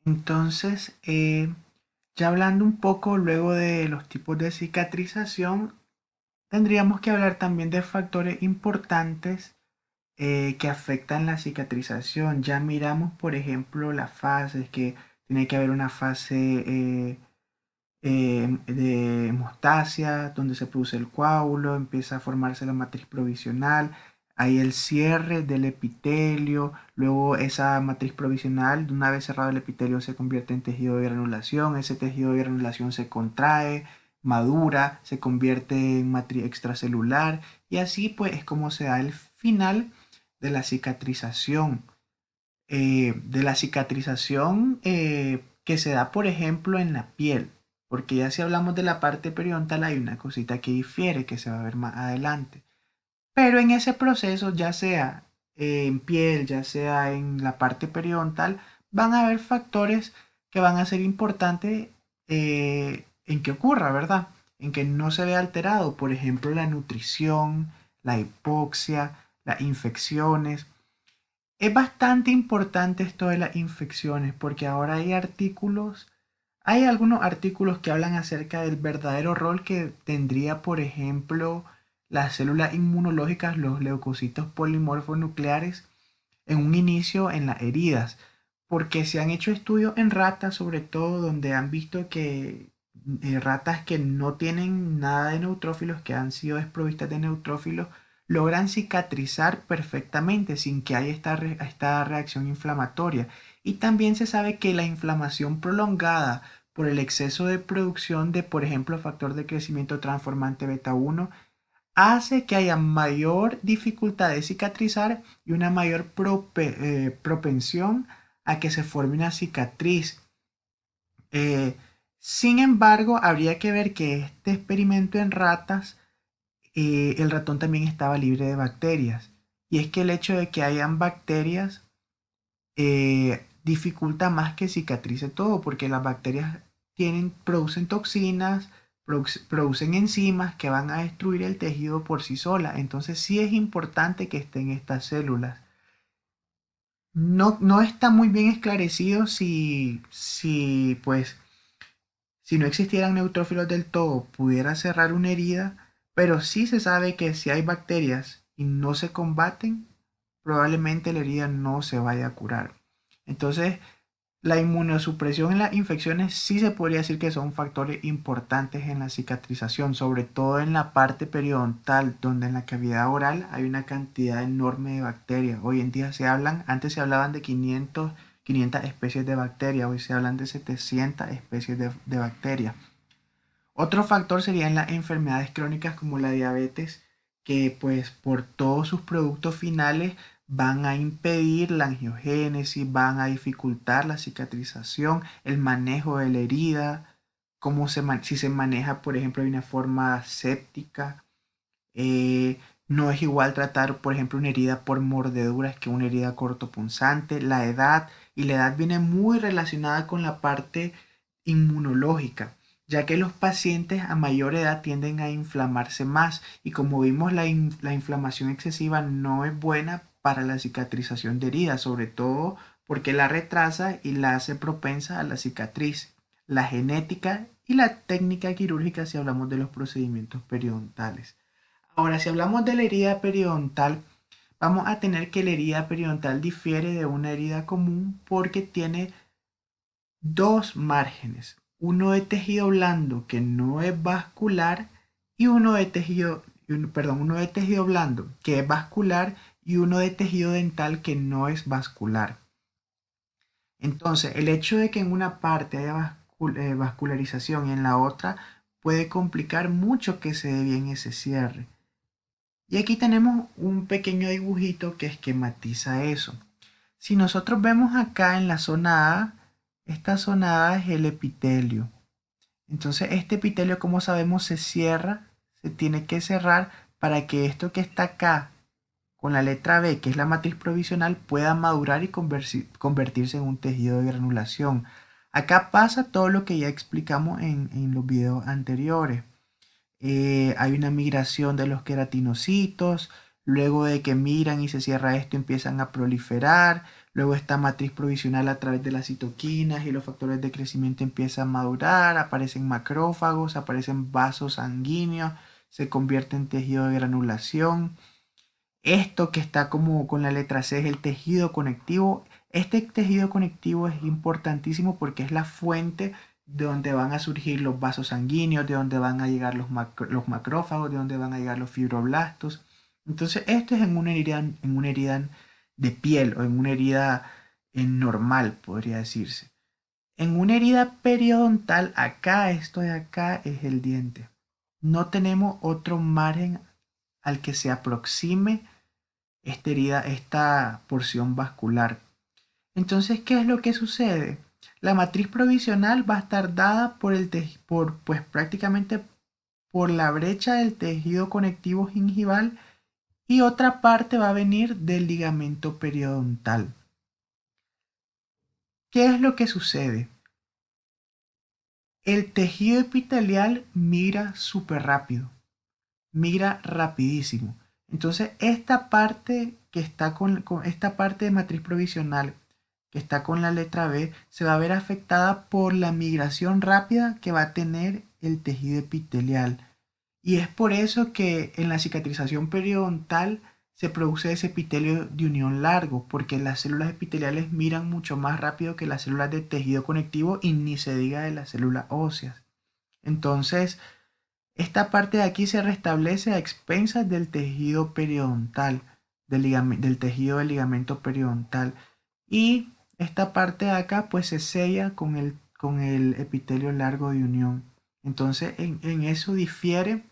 Entonces, ya hablando un poco luego de los tipos de cicatrización, tendríamos que hablar también de factores importantes que afectan la cicatrización. Ya miramos, por ejemplo, las fases, que tiene que haber una fase de hemostasia, donde se produce el coágulo, empieza a formarse la matriz provisional, hay el cierre del epitelio, luego esa matriz provisional, una vez cerrado el epitelio, se convierte en tejido de granulación, ese tejido de granulación se contrae, madura, se convierte en matriz extracelular y así pues es como se da el final de la cicatrización. Que se da, por ejemplo, en la piel. Porque ya si hablamos de la parte periodontal hay una cosita que difiere que se va a ver más adelante. Pero en ese proceso, ya sea en piel, ya sea en la parte periodontal, van a haber factores que van a ser importantes en que ocurra, ¿verdad? En que no se vea alterado, por ejemplo, la nutrición, la hipoxia, las infecciones. Es bastante importante esto de las infecciones porque ahora hay algunos artículos que hablan acerca del verdadero rol que tendría, por ejemplo, las células inmunológicas, los leucocitos polimorfos nucleares, en un inicio en las heridas, porque se han hecho estudios en ratas, sobre todo, donde han visto que ratas que no tienen nada de neutrófilos, que han sido desprovistas de neutrófilos, logran cicatrizar perfectamente sin que haya esta reacción inflamatoria. Y también se sabe que la inflamación prolongada por el exceso de producción de, por ejemplo, factor de crecimiento transformante beta 1 hace que haya mayor dificultad de cicatrizar y una mayor propensión a que se forme una cicatriz. Eh, Sin embargo, habría que ver que este experimento en ratas, el ratón también estaba libre de bacterias. Y es que el hecho de que hayan bacterias dificulta más que cicatrice todo, porque las bacterias producen toxinas, producen enzimas que van a destruir el tejido por sí sola. Entonces sí es importante que estén estas células. No está muy bien esclarecido si no existieran neutrófilos del todo, pudiera cerrar una herida, pero sí se sabe que si hay bacterias y no se combaten, probablemente la herida no se vaya a curar. Entonces, la inmunosupresión en las infecciones sí se podría decir que son factores importantes en la cicatrización, sobre todo en la parte periodontal, donde en la cavidad oral hay una cantidad enorme de bacterias. Hoy en día antes se hablaban de 500 especies de bacterias, hoy se hablan de 700 especies de bacterias. Otro factor serían las enfermedades crónicas como la diabetes, que pues por todos sus productos finales van a impedir la angiogénesis, van a dificultar la cicatrización, el manejo de la herida, si se maneja, por ejemplo, de una forma séptica. No es igual tratar, por ejemplo, una herida por mordeduras que una herida cortopunzante. La edad viene muy relacionada con la parte inmunológica, ya que los pacientes a mayor edad tienden a inflamarse más y como vimos la inflamación excesiva no es buena para la cicatrización de heridas, sobre todo porque la retrasa y la hace propensa a la cicatriz. La genética y la técnica quirúrgica si hablamos de los procedimientos periodontales. Ahora, si hablamos de la herida periodontal, vamos a tener que la herida periodontal difiere de una herida común porque tiene dos márgenes, uno de tejido blando que no es vascular y uno de tejido blando que es vascular y uno de tejido dental que no es vascular. Entonces, el hecho de que en una parte haya vascularización y en la otra puede complicar mucho que se dé bien ese cierre. Y aquí tenemos un pequeño dibujito que esquematiza eso. Si nosotros vemos acá en la zona A, esta zona A es el epitelio. Entonces este epitelio, como sabemos, se cierra, se tiene que cerrar para que esto que está acá con la letra B, que es la matriz provisional, pueda madurar y convertirse en un tejido de granulación. Acá pasa todo lo que ya explicamos en los videos anteriores. Hay una migración de los queratinocitos, luego de que migran y se cierra esto empiezan a proliferar, luego esta matriz provisional a través de las citoquinas y los factores de crecimiento empieza a madurar, aparecen macrófagos, aparecen vasos sanguíneos, se convierte en tejido de granulación. Esto que está como con la letra C es el tejido conectivo. Este tejido conectivo es importantísimo porque es la fuente de donde van a surgir los vasos sanguíneos, de donde van a llegar los macrófagos, de donde van a llegar los fibroblastos. Entonces, esto es en una herida de piel o en una herida normal, podría decirse. En una herida periodontal, acá, esto de acá es el diente. No tenemos otro margen al que se aproxime esta herida, esta porción vascular. Entonces, ¿qué es lo que sucede? La matriz provisional va a estar dada pues prácticamente por la brecha del tejido conectivo gingival y otra parte va a venir del ligamento periodontal. ¿Qué es lo que sucede? El tejido epitelial migra súper rápido, migra rapidísimo. Entonces, esta parte que está con esta parte de matriz provisional que está con la letra B se va a ver afectada por la migración rápida que va a tener el tejido epitelial. Y es por eso que en la cicatrización periodontal se produce ese epitelio de unión largo, porque las células epiteliales miran mucho más rápido que las células de tejido conectivo y ni se diga de las células óseas. Entonces, esta parte de aquí se restablece a expensas del tejido periodontal, del tejido del ligamento periodontal. Y esta parte de acá pues se sella con el epitelio largo de unión. Entonces en eso difiere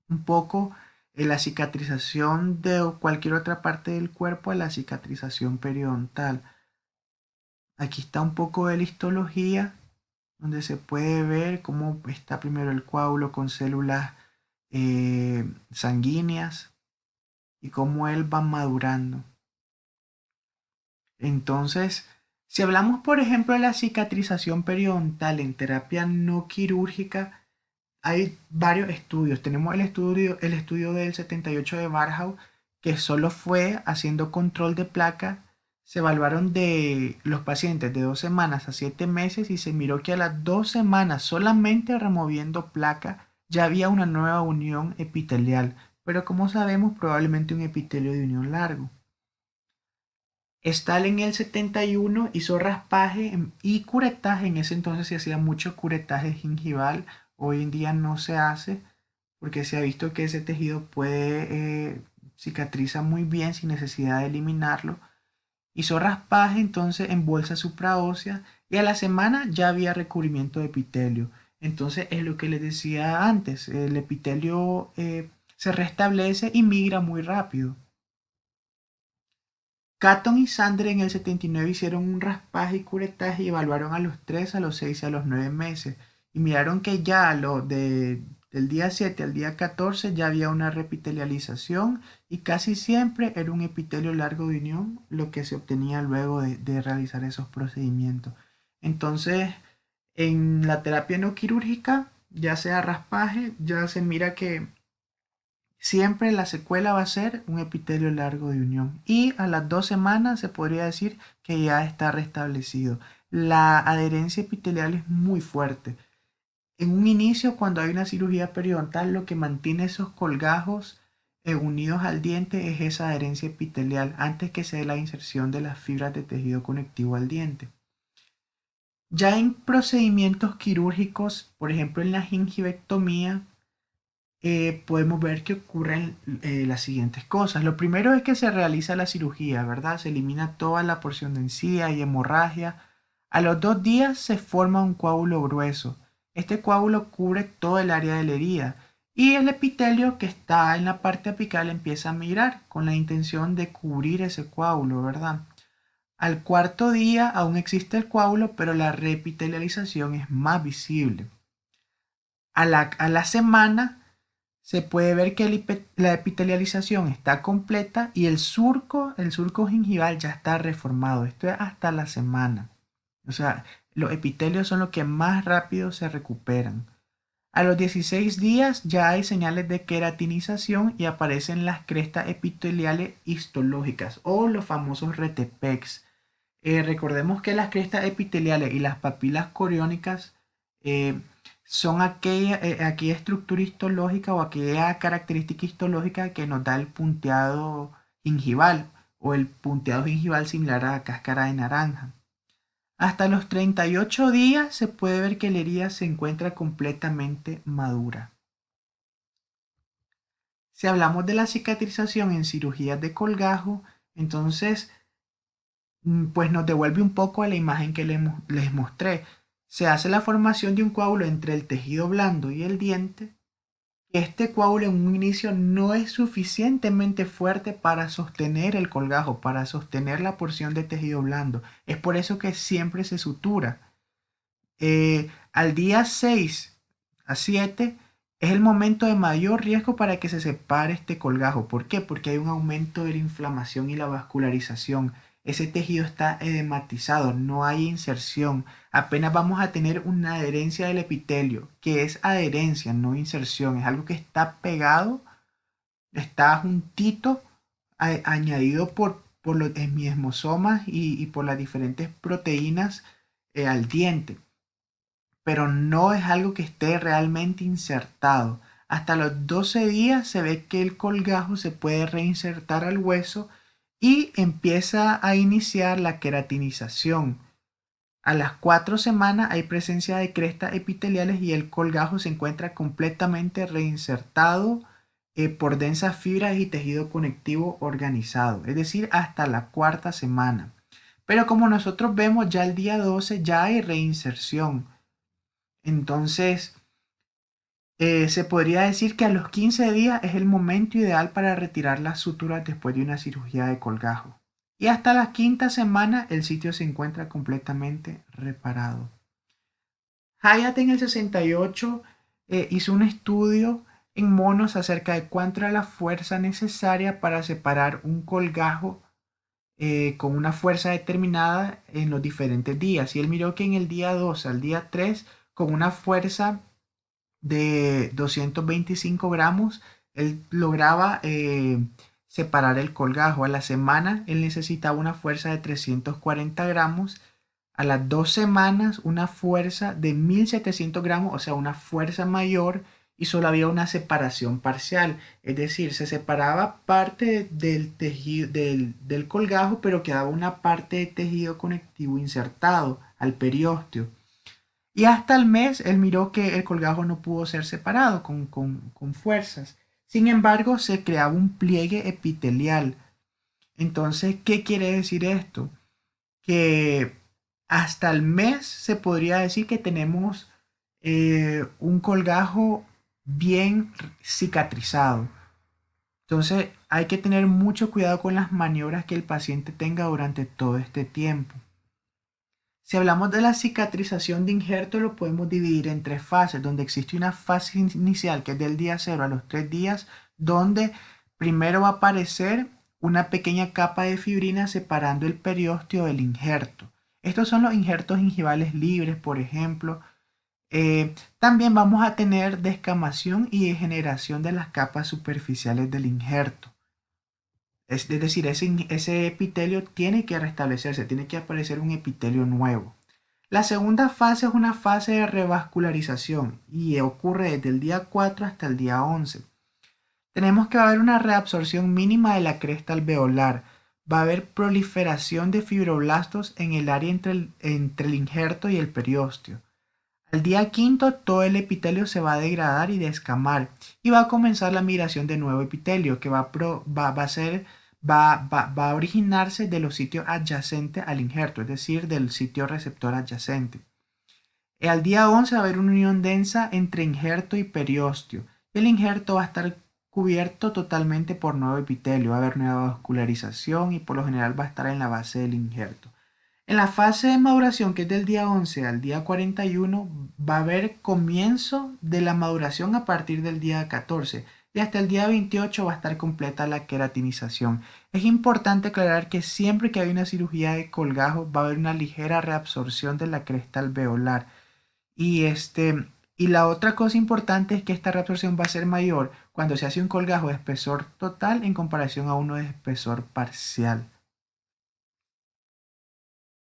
un poco la cicatrización de cualquier otra parte del cuerpo a la cicatrización periodontal. Aquí está un poco de la histología, donde se puede ver cómo está primero el coágulo con células sanguíneas y cómo él va madurando. Entonces, si hablamos, por ejemplo, de la cicatrización periodontal en terapia no quirúrgica, hay varios estudios. Tenemos el estudio del 78 de Barhow, que solo fue haciendo control de placa. Se evaluaron de los pacientes de 2 semanas a 7 meses y se miró que a las 2 semanas, solamente removiendo placa, ya había una nueva unión epitelial. Pero como sabemos, probablemente un epitelio de unión largo. Stahl en el 71 hizo raspaje y curetaje. En ese entonces se hacía mucho curetaje gingival. Hoy en día no se hace porque se ha visto que ese tejido puede cicatriza muy bien sin necesidad de eliminarlo. Hizo raspaje entonces en bolsa supraósea y a la semana ya había recubrimiento de epitelio. Entonces es lo que les decía antes, el epitelio se restablece y migra muy rápido. Catton y Sandre en el 79 hicieron un raspaje y curetaje y evaluaron a los 3, a los 6 y a los 9 meses. Y miraron que ya del día 7 al día 14 ya había una repitelialización y casi siempre era un epitelio largo de unión lo que se obtenía luego de realizar esos procedimientos. Entonces, en la terapia no quirúrgica, ya sea raspaje, ya se mira que siempre la secuela va a ser un epitelio largo de unión y a las 2 semanas se podría decir que ya está restablecido. La adherencia epitelial es muy fuerte. En un inicio, cuando hay una cirugía periodontal, lo que mantiene esos colgajos unidos al diente es esa adherencia epitelial antes que se dé la inserción de las fibras de tejido conectivo al diente. Ya en procedimientos quirúrgicos, por ejemplo en la gingivectomía, podemos ver que ocurren las siguientes cosas. Lo primero es que se realiza la cirugía, ¿verdad? Se elimina toda la porción de encía y hemorragia. A los 2 días se forma un coágulo grueso. Este coágulo cubre todo el área de la herida y el epitelio que está en la parte apical empieza a migrar con la intención de cubrir ese coágulo, ¿verdad? Al 4.er día aún existe el coágulo, pero la reepitelialización es más visible. A la semana se puede ver que la epitelialización está completa y el surco gingival ya está reformado. Esto es hasta la semana. O sea, los epitelios son los que más rápido se recuperan. A los 16 días ya hay señales de queratinización y aparecen las crestas epiteliales histológicas o los famosos RTPECs. Recordemos que las crestas epiteliales y las papilas coriónicas eh, son aquella estructura histológica o aquella característica histológica que nos da el punteado gingival o el punteado gingival similar a la cáscara de naranja. Hasta los 38 días se puede ver que la herida se encuentra completamente madura. Si hablamos de la cicatrización en cirugías de colgajo, entonces pues nos devuelve un poco a la imagen que les mostré. Se hace la formación de un coágulo entre el tejido blando y el diente. Este coágulo en un inicio no es suficientemente fuerte para sostener el colgajo, para sostener la porción de tejido blando. Es por eso que siempre se sutura. Al día 6 a 7 es el momento de mayor riesgo para que se separe este colgajo. ¿Por qué? Porque hay un aumento de la inflamación y la vascularización. Ese tejido está edematizado, no hay inserción. Apenas vamos a tener una adherencia del epitelio, que es adherencia, no inserción. Es algo que está pegado, está juntito, añadido por los hemiossomas y por las diferentes proteínas al diente, pero no es algo que esté realmente insertado. Hasta los 12 días se ve que el colgajo se puede reinsertar al hueso y empieza a iniciar la queratinización. A las 4 semanas hay presencia de crestas epiteliales y el colgajo se encuentra completamente reinsertado por densas fibras y tejido conectivo organizado, es decir, hasta la 4ª semana. Pero como nosotros vemos, ya el día 12 ya hay reinserción. Entonces, se podría decir que a los 15 días es el momento ideal para retirar las suturas después de una cirugía de colgajo. Y hasta la 5ª semana el sitio se encuentra completamente reparado. Hyatt en el 68 hizo un estudio en monos acerca de cuánto era la fuerza necesaria para separar un colgajo con una fuerza determinada en los diferentes días. Y él miró que en el día 2 al día 3, con una fuerza de 225 gramos, él lograba separar el colgajo. A la semana, él necesitaba una fuerza de 340 gramos. A las 2 semanas, una fuerza de 1700 gramos, o sea, una fuerza mayor, y solo había una separación parcial. Es decir, se separaba parte del tejido del colgajo, pero quedaba una parte de tejido conectivo insertado al periósteo. Y hasta el mes él miró que el colgajo no pudo ser separado con fuerzas. Sin embargo, se creaba un pliegue epitelial. Entonces, ¿qué quiere decir esto? Que hasta el mes se podría decir que tenemos un colgajo bien cicatrizado. Entonces, hay que tener mucho cuidado con las maniobras que el paciente tenga durante todo este tiempo. Si hablamos de la cicatrización de injerto, lo podemos dividir en 3 fases, donde existe una fase inicial que es del día 0 a los 3 días, donde primero va a aparecer una pequeña capa de fibrina separando el periósteo del injerto. Estos son los injertos gingivales libres, por ejemplo. También vamos a tener descamación y degeneración de las capas superficiales del injerto. Es decir, ese epitelio tiene que restablecerse, tiene que aparecer un epitelio nuevo. La segunda fase es una fase de revascularización y ocurre desde el día 4 hasta el día 11. Tenemos que haber una reabsorción mínima de la cresta alveolar. Va a haber proliferación de fibroblastos en el área entre el injerto y el periósteo. Al día 5 todo el epitelio se va a degradar y descamar y va a comenzar la migración de nuevo epitelio que va a originarse de los sitios adyacentes al injerto, es decir, del sitio receptor adyacente. Al día 11 va a haber una unión densa entre injerto y periósteo. El injerto va a estar cubierto totalmente por nuevo epitelio, va a haber nueva vascularización y por lo general va a estar en la base del injerto. En la fase de maduración, que es del día 11 al día 41, va a haber comienzo de la maduración a partir del día 14 y hasta el día 28 va a estar completa la queratinización. Es importante aclarar que siempre que hay una cirugía de colgajo va a haber una ligera reabsorción de la cresta alveolar y Y la otra cosa importante es que esta reabsorción va a ser mayor cuando se hace un colgajo de espesor total en comparación a uno de espesor parcial.